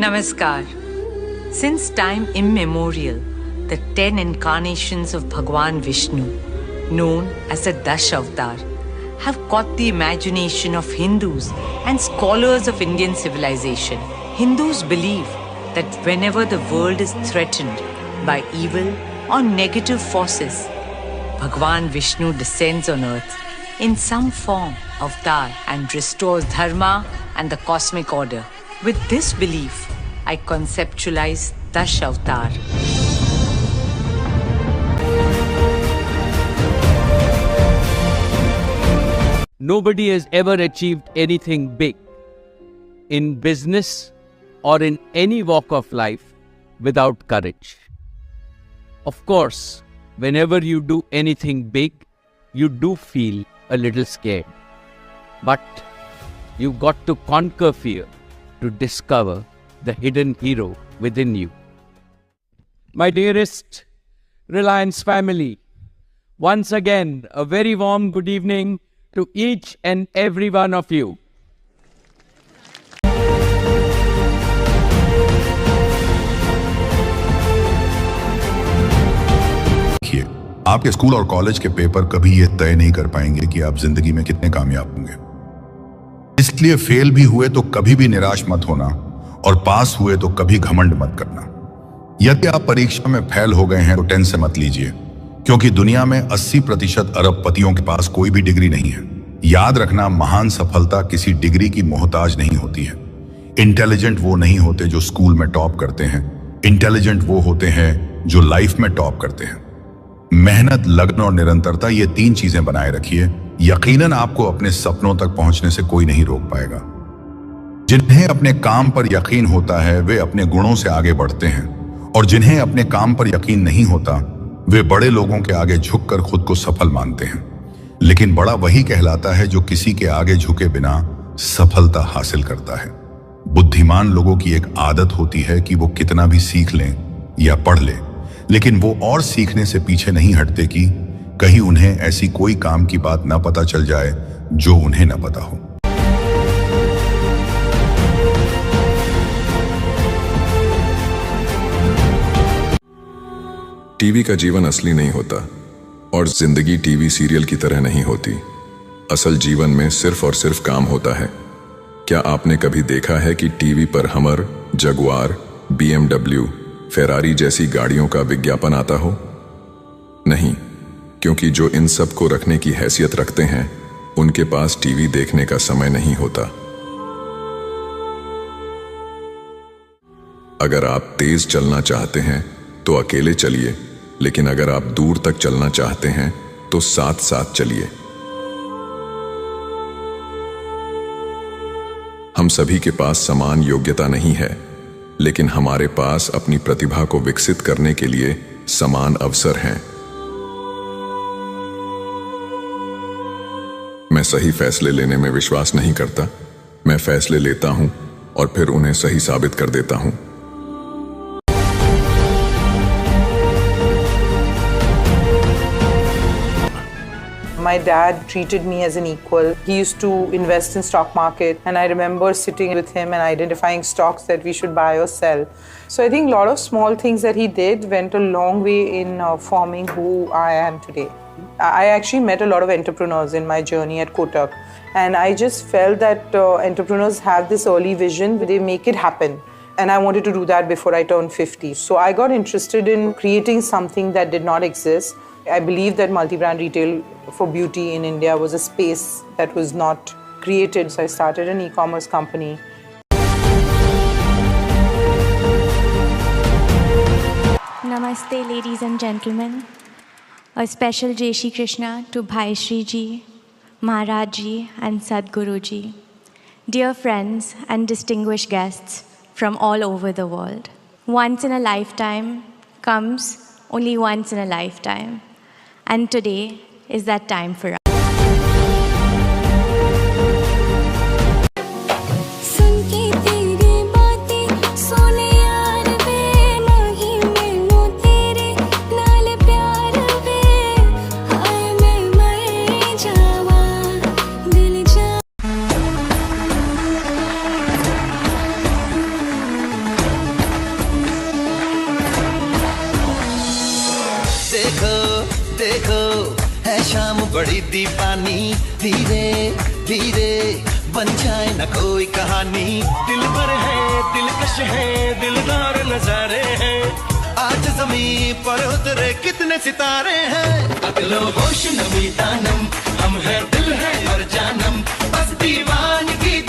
Namaskar. Since time immemorial, the 10 incarnations of Bhagwan Vishnu, known as the Dash Avatar, have caught the imagination of Hindus and scholars of Indian civilization. Hindus believe that whenever the world is threatened by evil or negative forces, Bhagwan Vishnu descends on earth in some form avatar and restores dharma and the cosmic order. With this belief, I conceptualize Dash Avatar. Nobody has ever achieved anything big in business or in any walk of life without courage. Of course, whenever you do anything big, you do feel a little scared. But you've got to conquer fear to discover the hidden hero within you. My dearest Reliance family, once again, a very warm good evening to each and every one of you. आपके school और college के paper कभी ये तय नहीं कर पाएंगे कि आप जिंदगी में कितने कामयाब होंगे। इसलिए फेल भी हुए तो कभी भी निराश मत होना और पास हुए तो कभी घमंड मत करना। यदि आप परीक्षा में फेल हो गए हैं तो टेंशन मत लीजिए, क्योंकि दुनिया में 80% अरबपतियों के पास कोई भी डिग्री नहीं है। याद रखना, महान सफलता किसी डिग्री की मोहताज नहीं होती है। इंटेलिजेंट वो नहीं होते जो स्कूल में टॉप करते हैं, इंटेलिजेंट वो होते हैं जो लाइफ में टॉप करते हैं। मेहनत, लगन और निरंतरता, ये 3 चीजें बनाए रखिए, यकीनन आपको अपने सपनों तक पहुंचने से कोई नहीं रोक पाएगा। जिन्हें अपने काम पर यकीन होता है वे अपने गुणों से आगे बढ़ते हैं, और जिन्हें अपने काम पर यकीन नहीं होता वे बड़े लोगों के आगे झुककर खुद को सफल मानते हैं। लेकिन बड़ा वही कहलाता है जो किसी के आगे झुके बिना सफलता हासिल करता है। बुद्धिमान लोगों की एक आदत होती है कि वो कितना भी सीख लें या पढ़ लें, लेकिन वो और सीखने से पीछे नहीं हटते कि कहीं उन्हें ऐसी कोई काम की बात न पता चल जाए जो उन्हें न पता हो। टीवी का जीवन असली नहीं होता और जिंदगी टीवी सीरियल की तरह नहीं होती। असल जीवन में सिर्फ और सिर्फ काम होता है। क्या आपने कभी देखा है कि टीवी पर हमर, जगुआर, BMW, फेरारी जैसी गाड़ियों का विज्ञापन आता हो? नहीं, क्योंकि जो इन सब को रखने की हैसियत रखते हैं उनके पास टीवी देखने का समय नहीं होता। अगर आप तेज चलना चाहते हैं तो अकेले चलिए, लेकिन अगर आप दूर तक चलना चाहते हैं तो साथ साथ चलिए। हम सभी के पास समान योग्यता नहीं है, लेकिन हमारे पास अपनी प्रतिभा को विकसित करने के लिए समान अवसर हैं। मैं सही फैसले लेने में विश्वास नहीं करता। मैं फैसले लेता हूं और फिर उन्हें सही साबित कर देता हूं। My dad treated me as an equal. He used to invest in stock market, and I remember sitting with him and identifying stocks that we should buy or sell. So I think a lot of small things that he did went a long way in forming who I am today. I actually met a lot of entrepreneurs in my journey at Kotak, and I just felt that entrepreneurs have this early vision where they make it happen. And I wanted to do that before I turned 50. So I got interested in creating something that did not exist. I believe that multi-brand retail for beauty in India was a space that was not created. So I started an e-commerce company. Namaste, ladies and gentlemen. A special Jai Shri Krishna to Bhai Shri Ji, Maharaj Ji and Sadhguru Ji. Dear friends and distinguished guests from all over the world. Once in a lifetime comes only once in a lifetime. And today is that time for us. बड़ी दीवानी, धीरे धीरे बन जाए न कोई कहानी। दिल भर है, दिलकश है, दिलदार नजारे हैं। आज ज़मीं पर उतरे कितने सितारे हैं। अगलो होश नमी दानम, हम है दिल है और जानम, बस दीवानगी